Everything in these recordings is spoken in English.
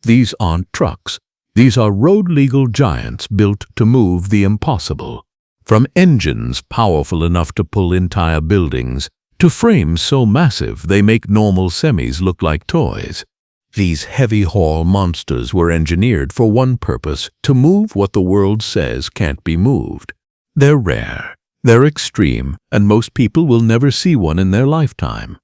These aren't trucks. These are road-legal giants built to move the impossible. From engines powerful enough to pull entire buildings, to frames so massive they make normal semis look like toys. These heavy-haul monsters were engineered for one purpose: to move what the world says can't be moved. They're rare, they're extreme, and most people will never see one in their lifetime.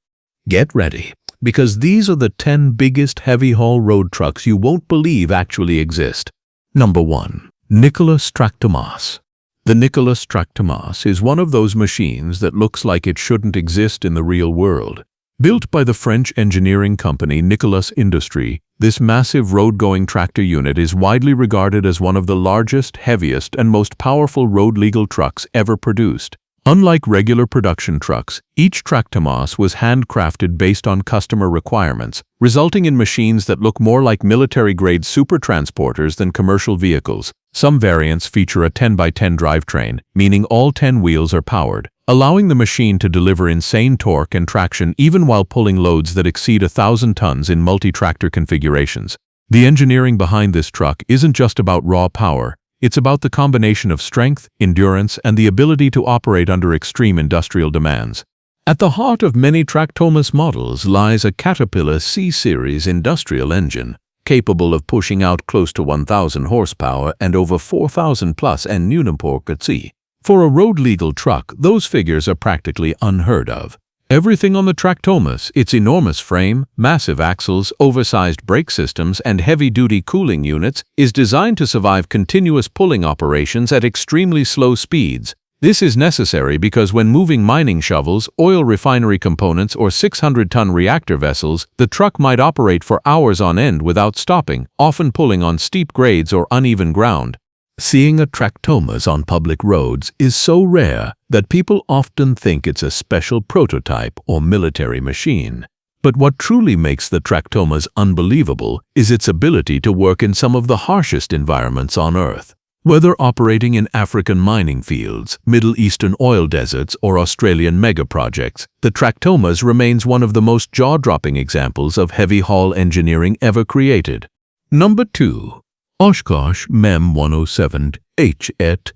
Get ready, because these are the 10 biggest heavy-haul road trucks you won't believe actually exist. Number 1. Nicolas Tractomas. The Nicolas Tractomas is one of those machines that looks like it shouldn't exist in the real world. Built by the French engineering company Nicolas Industrie, this massive road-going tractor unit is widely regarded as one of the largest, heaviest, and most powerful road-legal trucks ever produced. Unlike regular production trucks, each Tractomas was handcrafted based on customer requirements, resulting in machines that look more like military-grade supertransporters than commercial vehicles. Some variants feature a 10x10 drivetrain, meaning all 10 wheels are powered, allowing the machine to deliver insane torque and traction even while pulling loads that exceed 1,000 tons in multi-tractor configurations. The engineering behind this truck isn't just about raw power. It's about the combination of strength, endurance, and the ability to operate under extreme industrial demands. At the heart of many Tractomas models lies a Caterpillar C-Series industrial engine, capable of pushing out close to 1,000 horsepower and over 4,000 plus Nm. For a road-legal truck, those figures are practically unheard of. Everything on the Tractomas, its enormous frame, massive axles, oversized brake systems, and heavy-duty cooling units, is designed to survive continuous pulling operations at extremely slow speeds. This is necessary because when moving mining shovels, oil refinery components, or 600-ton reactor vessels, the truck might operate for hours on end without stopping, often pulling on steep grades or uneven ground. Seeing a Tractomas on public roads is so rare that people often think it's a special prototype or military machine. But what truly makes the Tractomas unbelievable is its ability to work in some of the harshest environments on Earth. Whether operating in African mining fields, Middle Eastern oil deserts, or Australian megaprojects, the Tractomas remains one of the most jaw-dropping examples of heavy-haul engineering ever created. Number 2. Oshkosh M1070 HET.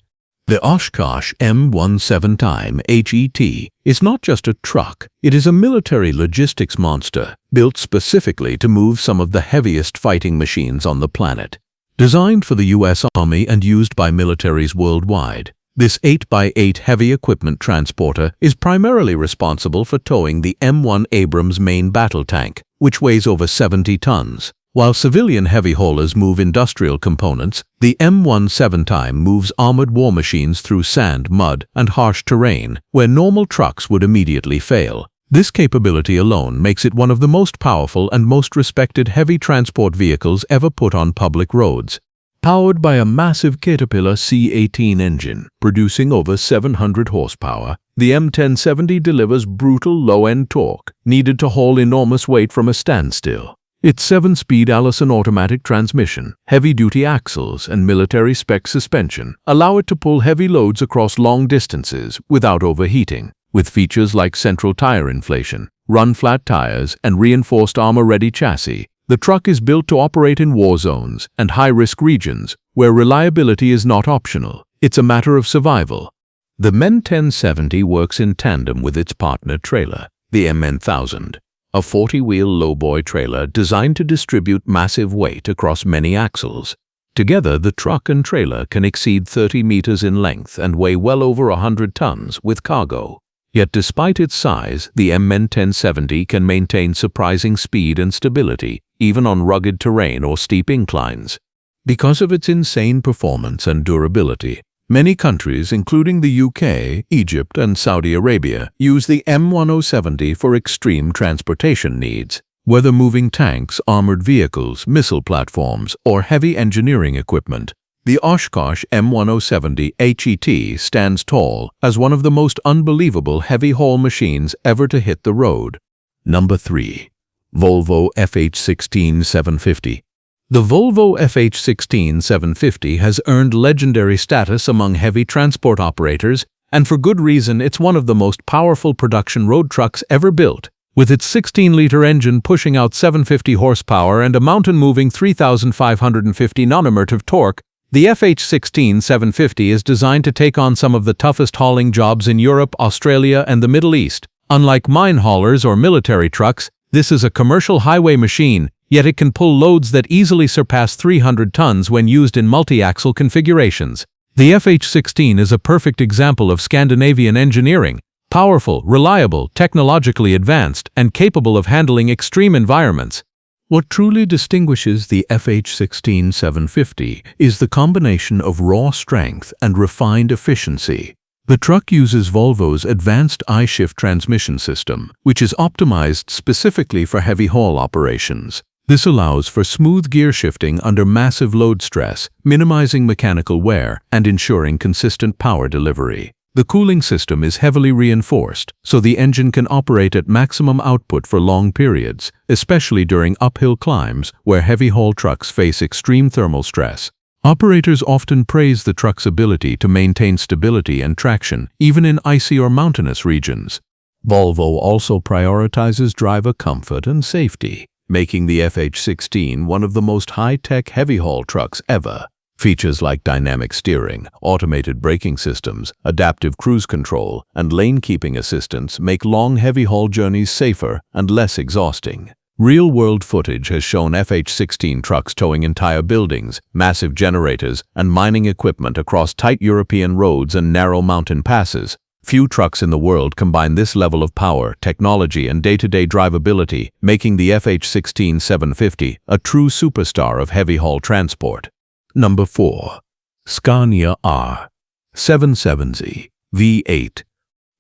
The Oshkosh M1070 HET is not just a truck, it is a military logistics monster built specifically to move some of the heaviest fighting machines on the planet. Designed for the U.S. Army and used by militaries worldwide, this 8x8 heavy equipment transporter is primarily responsible for towing the M1 Abrams main battle tank, which weighs over 70 tons. While civilian heavy haulers move industrial components, the M1070 moves armored war machines through sand, mud, and harsh terrain, where normal trucks would immediately fail. This capability alone makes it one of the most powerful and most respected heavy transport vehicles ever put on public roads. Powered by a massive Caterpillar C18 engine, producing over 700 horsepower, the M1070 delivers brutal low-end torque, needed to haul enormous weight from a standstill. Its 7-speed Allison automatic transmission, heavy-duty axles, and military-spec suspension allow it to pull heavy loads across long distances without overheating. With features like central tire inflation, run-flat tires, and reinforced armor-ready chassis, the truck is built to operate in war zones and high-risk regions where reliability is not optional. It's a matter of survival. The M1070 works in tandem with its partner trailer, the M1000. A 40-wheel lowboy trailer designed to distribute massive weight across many axles. Together, the truck and trailer can exceed 30 meters in length and weigh well over 100 tons with cargo. Yet despite its size, the M1070 can maintain surprising speed and stability, even on rugged terrain or steep inclines. Because of its insane performance and durability, many countries, including the UK, Egypt, and Saudi Arabia, use the M1070 for extreme transportation needs. Whether moving tanks, armored vehicles, missile platforms, or heavy engineering equipment, the Oshkosh M1070 HET stands tall as one of the most unbelievable heavy-haul machines ever to hit the road. Number 3. Volvo FH16 750. The Volvo FH16 750 has earned legendary status among heavy transport operators, and for good reason. It's one of the most powerful production road trucks ever built. With its 16-liter engine pushing out 750 horsepower and a mountain-moving 3,550 Nm of torque, the FH16 750 is designed to take on some of the toughest hauling jobs in Europe, Australia, and the Middle East. Unlike mine haulers or military trucks, this is a commercial highway machine, yet it can pull loads that easily surpass 300 tons when used in multi-axle configurations. The FH16 is a perfect example of Scandinavian engineering, powerful, reliable, technologically advanced, and capable of handling extreme environments. What truly distinguishes the FH16 750 is the combination of raw strength and refined efficiency. The truck uses Volvo's advanced I-Shift transmission system, which is optimized specifically for heavy haul operations. This allows for smooth gear shifting under massive load stress, minimizing mechanical wear and ensuring consistent power delivery. The cooling system is heavily reinforced, so the engine can operate at maximum output for long periods, especially during uphill climbs where heavy haul trucks face extreme thermal stress. Operators often praise the truck's ability to maintain stability and traction, even in icy or mountainous regions. Volvo also prioritizes driver comfort and safety, making the FH16 one of the most high-tech heavy haul trucks ever. Features like dynamic steering, automated braking systems, adaptive cruise control, and lane-keeping assistance make long heavy-haul journeys safer and less exhausting. Real-world footage has shown FH16 trucks towing entire buildings, massive generators, and mining equipment across tight European roads and narrow mountain passes. Few trucks in the world combine this level of power, technology, and day-to-day drivability, making the FH16 750 a true superstar of heavy-haul transport. Number 4. Scania R770 V8.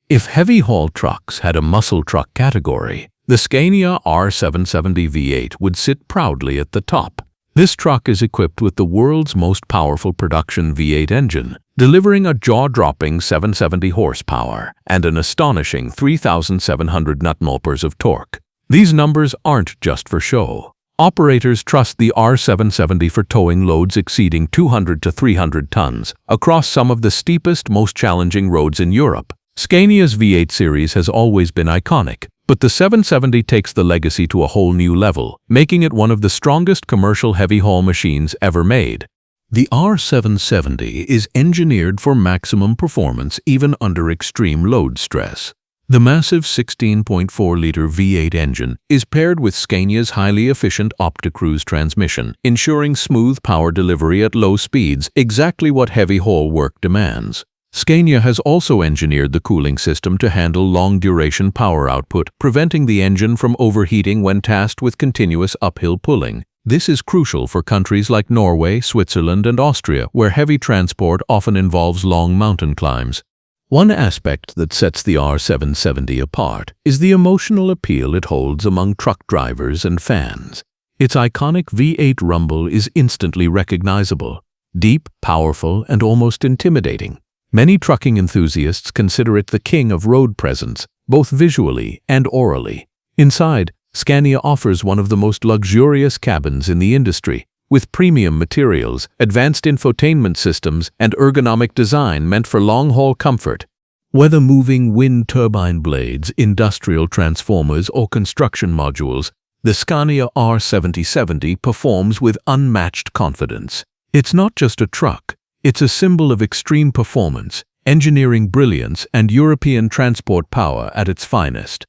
If heavy-haul trucks had a muscle truck category, the Scania R770 V8 would sit proudly at the top. This truck is equipped with the world's most powerful production V8 engine, delivering a jaw-dropping 770 horsepower and an astonishing 3,700 Nm of torque. These numbers aren't just for show. Operators trust the R770 for towing loads exceeding 200 to 300 tons across some of the steepest, most challenging roads in Europe. Scania's V8 series has always been iconic, but the 770 takes the legacy to a whole new level, making it one of the strongest commercial heavy-haul machines ever made. The R770 is engineered for maximum performance even under extreme load stress. The massive 16.4-liter V8 engine is paired with Scania's highly efficient OptiCruise transmission, ensuring smooth power delivery at low speeds, exactly what heavy-haul work demands. Scania has also engineered the cooling system to handle long-duration power output, preventing the engine from overheating when tasked with continuous uphill pulling. This is crucial for countries like Norway, Switzerland, and Austria, where heavy transport often involves long mountain climbs. One aspect that sets the R770 apart is the emotional appeal it holds among truck drivers and fans. Its iconic V8 rumble is instantly recognizable, deep, powerful, and almost intimidating. Many trucking enthusiasts consider it the king of road presence, both visually and orally. Inside, Scania offers one of the most luxurious cabins in the industry, with premium materials, advanced infotainment systems, and ergonomic design meant for long-haul comfort. Whether moving wind turbine blades, industrial transformers, or construction modules, the Scania R770 performs with unmatched confidence. It's not just a truck, it's a symbol of extreme performance, engineering brilliance, and European transport power at its finest.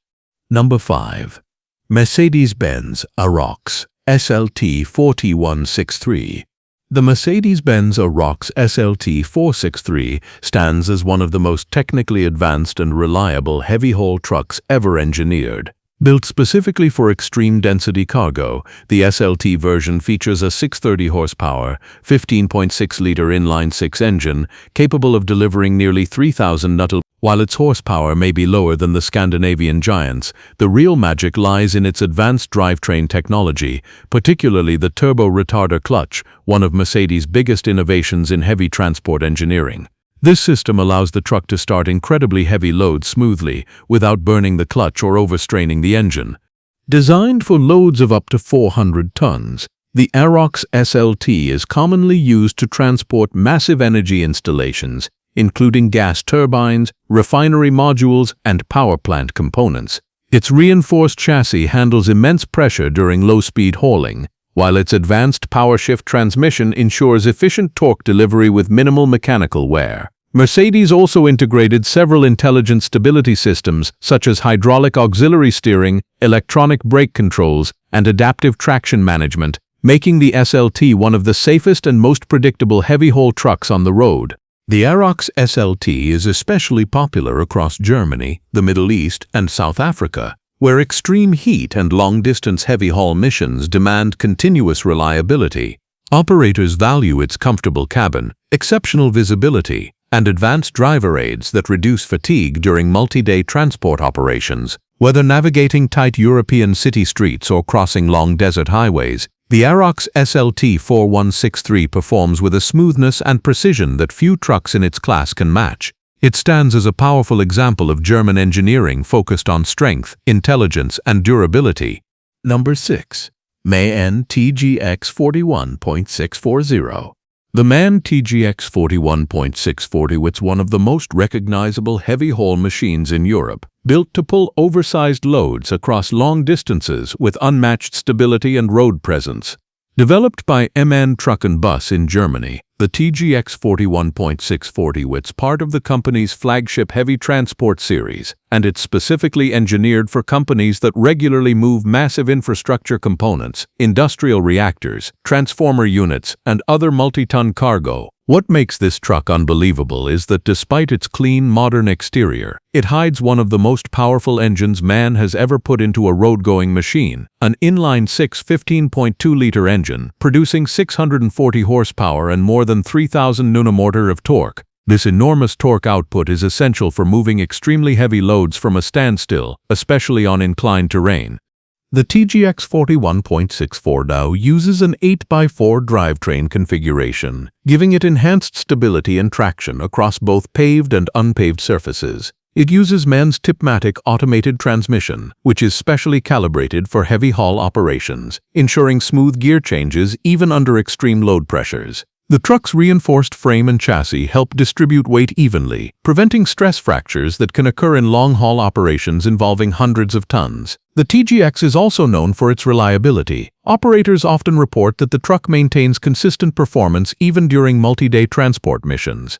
Number 5. Mercedes-Benz Arocs SLT 4163. The Mercedes-Benz Arocs SLT 463 stands as one of the most technically advanced and reliable heavy-haul trucks ever engineered. Built specifically for extreme density cargo, the SLT version features a 630 horsepower, 15.6-liter inline-six engine capable of delivering nearly 3,000 Nm. While its horsepower may be lower than the Scandinavian giants, the real magic lies in its advanced drivetrain technology, particularly the turbo retarder clutch, one of Mercedes' biggest innovations in heavy transport engineering. This system allows the truck to start incredibly heavy loads smoothly, without burning the clutch or overstraining the engine. Designed for loads of up to 400 tons, the Arocs SLT is commonly used to transport massive energy installations, including gas turbines, refinery modules, and power plant components. Its reinforced chassis handles immense pressure during low-speed hauling, while its advanced power-shift transmission ensures efficient torque delivery with minimal mechanical wear. Mercedes also integrated several intelligent stability systems such as hydraulic auxiliary steering, electronic brake controls, and adaptive traction management, making the SLT one of the safest and most predictable heavy-haul trucks on the road. The Arocs SLT is especially popular across Germany, the Middle East, and South Africa, where extreme heat and long-distance heavy-haul missions demand continuous reliability. Operators value its comfortable cabin, exceptional visibility, and advanced driver aids that reduce fatigue during multi-day transport operations. Whether navigating tight European city streets or crossing long desert highways, the Arocs SLT 4163 performs with a smoothness and precision that few trucks in its class can match. It stands as a powerful example of German engineering focused on strength, intelligence, and durability. Number 6. MAN TGX 41.640. The MAN TGX 41.640 is one of the most recognizable heavy-haul machines in Europe, built to pull oversized loads across long distances with unmatched stability and road presence. Developed by MAN Truck and Bus in Germany, the TGX 41.640 is part of the company's flagship heavy transport series, and it's specifically engineered for companies that regularly move massive infrastructure components, industrial reactors, transformer units, and other multi-ton cargo. What makes this truck unbelievable is that despite its clean, modern exterior, it hides one of the most powerful engines man has ever put into a road-going machine, an inline-six 15.2-liter engine, producing 640 horsepower and more than 3,000 Nm of torque. This enormous torque output is essential for moving extremely heavy loads from a standstill, especially on inclined terrain. The TGX 41.640 uses an 8x4 drivetrain configuration, giving it enhanced stability and traction across both paved and unpaved surfaces. It uses MAN's Tipmatic automated transmission, which is specially calibrated for heavy-haul operations, ensuring smooth gear changes even under extreme load pressures. The truck's reinforced frame and chassis help distribute weight evenly, preventing stress fractures that can occur in long-haul operations involving hundreds of tons. The TGX is also known for its reliability. Operators often report that the truck maintains consistent performance even during multi-day transport missions.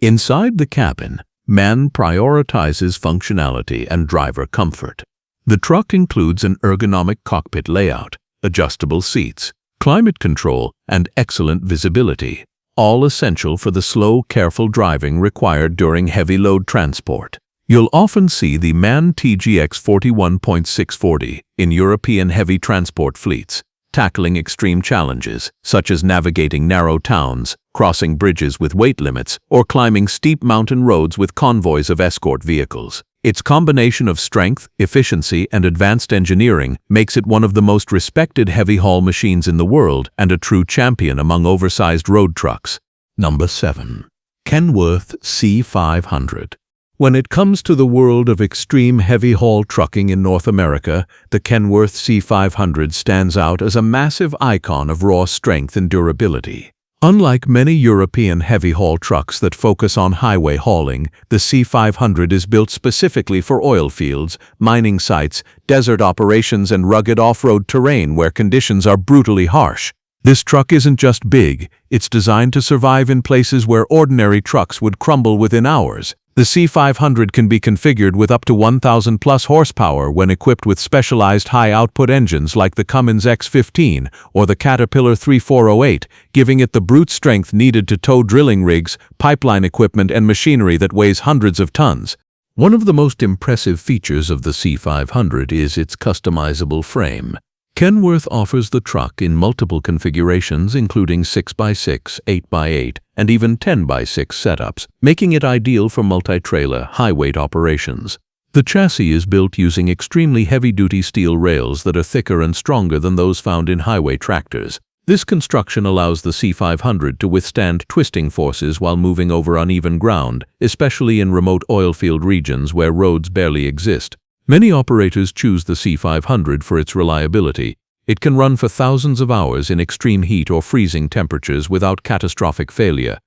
Inside the cabin, MAN prioritizes functionality and driver comfort. The truck includes an ergonomic cockpit layout, adjustable seats, climate control, and excellent visibility, all essential for the slow, careful driving required during heavy load transport. You'll often see the MAN TGX 41.640 in European heavy transport fleets, tackling extreme challenges such as navigating narrow towns, crossing bridges with weight limits, or climbing steep mountain roads with convoys of escort vehicles. Its combination of strength, efficiency, and advanced engineering makes it one of the most respected heavy-haul machines in the world and a true champion among oversized road trucks. Number 7. Kenworth C500. When it comes to the world of extreme heavy-haul trucking in North America, the Kenworth C500 stands out as a massive icon of raw strength and durability. Unlike many European heavy-haul trucks that focus on highway hauling, the C500 is built specifically for oil fields, mining sites, desert operations, and rugged off-road terrain where conditions are brutally harsh. This truck isn't just big, it's designed to survive in places where ordinary trucks would crumble within hours. The C500 can be configured with up to 1,000 plus horsepower when equipped with specialized high-output engines like the Cummins X15 or the Caterpillar 3408, giving it the brute strength needed to tow drilling rigs, pipeline equipment, and machinery that weighs hundreds of tons. One of the most impressive features of the C500 is its customizable frame. Kenworth offers the truck in multiple configurations including 6x6, 8x8, and even 10x6 setups, making it ideal for multi-trailer, high-weight operations. The chassis is built using extremely heavy-duty steel rails that are thicker and stronger than those found in highway tractors. This construction allows the C500 to withstand twisting forces while moving over uneven ground, especially in remote oilfield regions where roads barely exist. Many operators choose the C500 for its reliability. It can run for thousands of hours in extreme heat or freezing temperatures without catastrophic failure.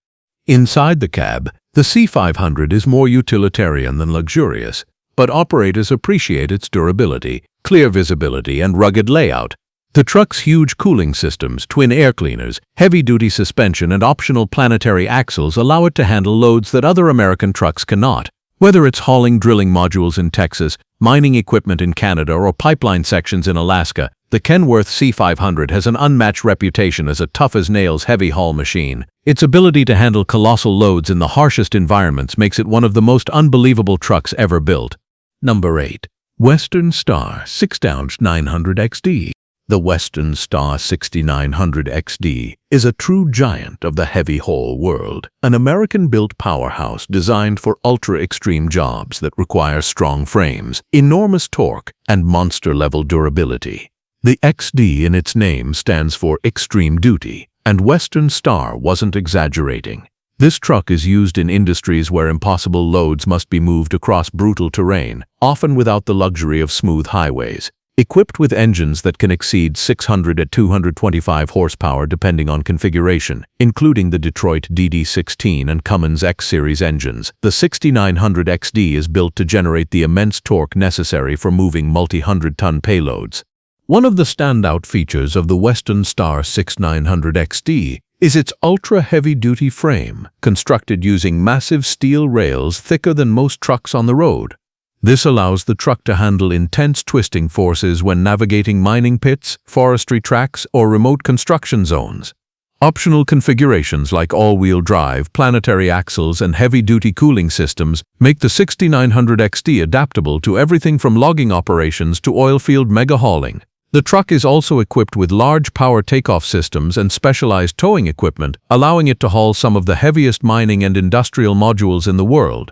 Inside the cab, the C500 is more utilitarian than luxurious. but operators appreciate its durability, clear visibility, and rugged layout. The truck's huge cooling systems, twin air cleaners, heavy-duty suspension, and optional planetary axles allow it to handle loads that other American trucks cannot. Whether it's hauling drilling modules in Texas, mining equipment in Canada, or pipeline sections in Alaska, the Kenworth C500 has an unmatched reputation as a tough-as-nails heavy-haul machine. Its ability to handle colossal loads in the harshest environments makes it one of the most unbelievable trucks ever built. Number 8. Western Star 6900 XD. The Western Star 6900 XD is a true giant of the heavy-haul world, an American-built powerhouse designed for ultra-extreme jobs that require strong frames, enormous torque, and monster-level durability. The XD in its name stands for Extreme Duty, and Western Star wasn't exaggerating. This truck is used in industries where impossible loads must be moved across brutal terrain, often without the luxury of smooth highways. Equipped with engines that can exceed 600 at 225 horsepower depending on configuration, including the Detroit DD16 and Cummins X-Series engines, the 6900 XD is built to generate the immense torque necessary for moving multi-hundred-ton payloads. One of the standout features of the Western Star 6900 XD is its ultra-heavy-duty frame, constructed using massive steel rails thicker than most trucks on the road. This allows the truck to handle intense twisting forces when navigating mining pits, forestry tracks, or remote construction zones. Optional configurations like all-wheel drive, planetary axles, and heavy-duty cooling systems make the 6900 XD adaptable to everything from logging operations to oilfield mega-hauling. The truck is also equipped with large power takeoff systems and specialized towing equipment, allowing it to haul some of the heaviest mining and industrial modules in the world.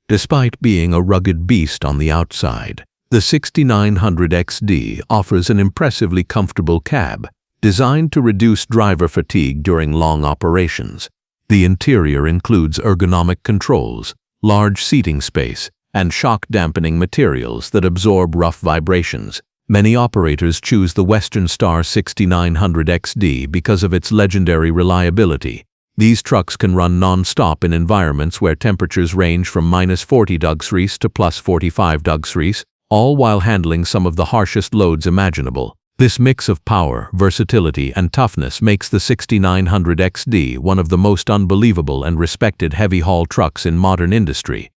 Despite being a rugged beast on the outside, the 6900 XD offers an impressively comfortable cab, designed to reduce driver fatigue during long operations. The interior includes ergonomic controls, large seating space, and shock-dampening materials that absorb rough vibrations. Many operators choose the Western Star 6900 XD because of its legendary reliability. These trucks can run non-stop in environments where temperatures range from -40°C to +45°C, all while handling some of the harshest loads imaginable. This mix of power, versatility, and toughness makes the 6900 XD one of the most unbelievable and respected heavy-haul trucks in modern industry.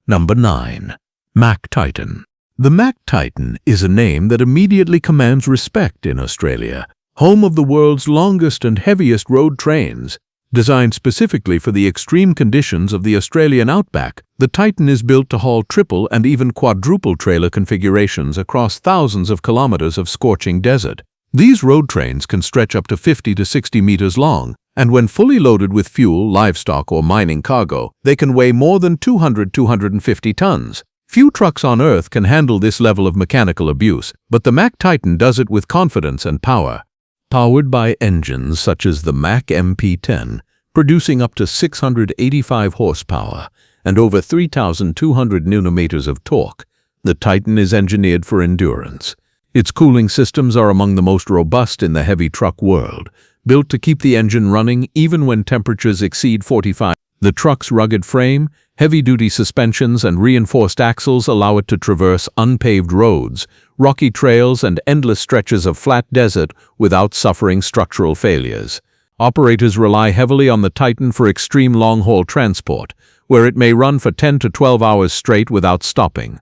Number 9. Mack Titan. The Mack Titan is a name that immediately commands respect in Australia, home of the world's longest and heaviest road trains. Designed specifically for the extreme conditions of the Australian outback, the Titan is built to haul triple and even quadruple trailer configurations across thousands of kilometers of scorching desert. These road trains can stretch up to 50 to 60 meters long, and when fully loaded with fuel, livestock, or mining cargo, they can weigh more than 200–250 tons. Few trucks on Earth can handle this level of mechanical abuse, but the Mack Titan does it with confidence and power. Powered by engines such as the Mack MP10, producing up to 685 horsepower and over 3,200 newton-meters of torque, the Titan is engineered for endurance. Its cooling systems are among the most robust in the heavy truck world, built to keep the engine running even when temperatures exceed 45. The truck's rugged frame, heavy-duty suspensions, and reinforced axles allow it to traverse unpaved roads, rocky trails, and endless stretches of flat desert without suffering structural failures. Operators rely heavily on the Titan for extreme long-haul transport, where it may run for 10 to 12 hours straight without stopping.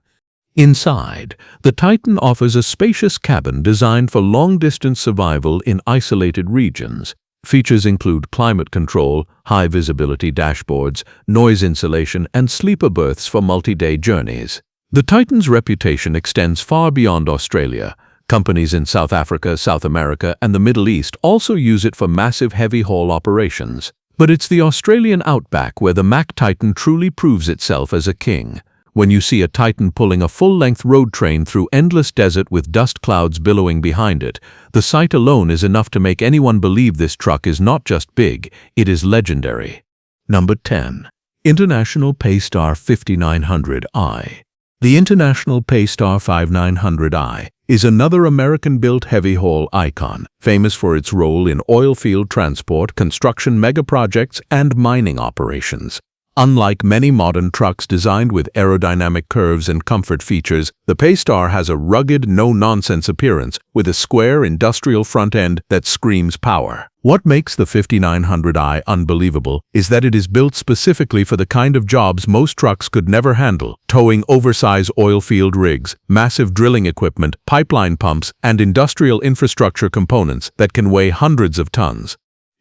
Inside, the Titan offers a spacious cabin designed for long-distance survival in isolated regions. Features include climate control, high-visibility dashboards, noise insulation, and sleeper berths for multi-day journeys. The Titan's reputation extends far beyond Australia. Companies in South Africa, South America, and the Middle East also use it for massive heavy-haul operations. But it's the Australian outback where the Mack Titan truly proves itself as a king. When you see a Titan pulling a full-length road train through endless desert with dust clouds billowing behind it, the sight alone is enough to make anyone believe this truck is not just big, it is legendary. Number 10. International Paystar 5900i. The International Paystar 5900i is another American-built heavy-haul icon, famous for its role in oilfield transport, construction megaprojects, and mining operations. Unlike many modern trucks designed with aerodynamic curves and comfort features, the Paystar has a rugged, no-nonsense appearance with a square industrial front end that screams power. What makes the 5900i unbelievable is that it is built specifically for the kind of jobs most trucks could never handle: towing oversized oil field rigs, massive drilling equipment, pipeline pumps, and industrial infrastructure components that can weigh hundreds of tons.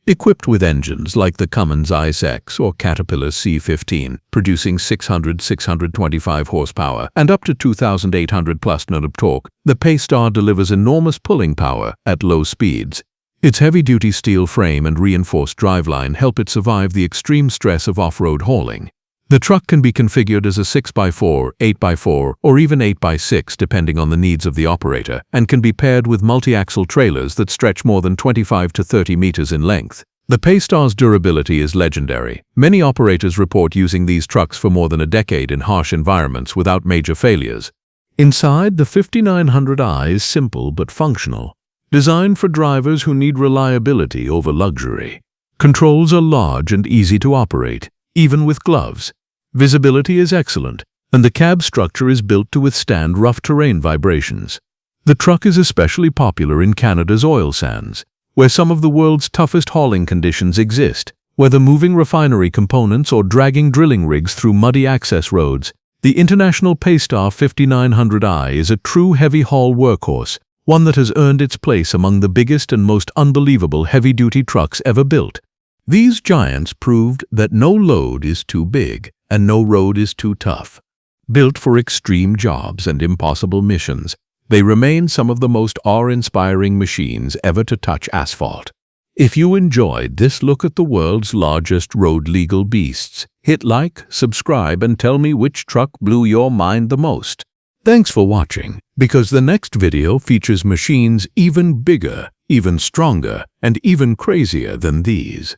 Equipped with engines like the Cummins ISX or Caterpillar C15, producing 625 horsepower and up to 2,800 plus Nm of torque, the Paystar delivers enormous pulling power at low speeds. Its heavy-duty steel frame and reinforced driveline help it survive the extreme stress of off-road hauling. The truck can be configured as a 6x4, 8x4, or even 8x6 depending on the needs of the operator, and can be paired with multi-axle trailers that stretch more than 25 to 30 meters in length. The Paystar's durability is legendary. Many operators report using these trucks for more than a decade in harsh environments without major failures. Inside, the 5900i is simple but functional, designed for drivers who need reliability over luxury. Controls are large and easy to operate, even with gloves. Visibility is excellent, and the cab structure is built to withstand rough terrain vibrations. The truck is especially popular in Canada's oil sands, where some of the world's toughest hauling conditions exist. Whether moving refinery components or dragging drilling rigs through muddy access roads, the International Paystar 5900i is a true heavy-haul workhorse, one that has earned its place among the biggest and most unbelievable heavy-duty trucks ever built. These giants proved that no load is too big and no road is too tough. Built for extreme jobs and impossible missions, they remain some of the most awe-inspiring machines ever to touch asphalt. If you enjoyed this look at the world's largest road-legal beasts, hit like, subscribe, and tell me which truck blew your mind the most. Thanks for watching, because the next video features machines even bigger, even stronger, and even crazier than these.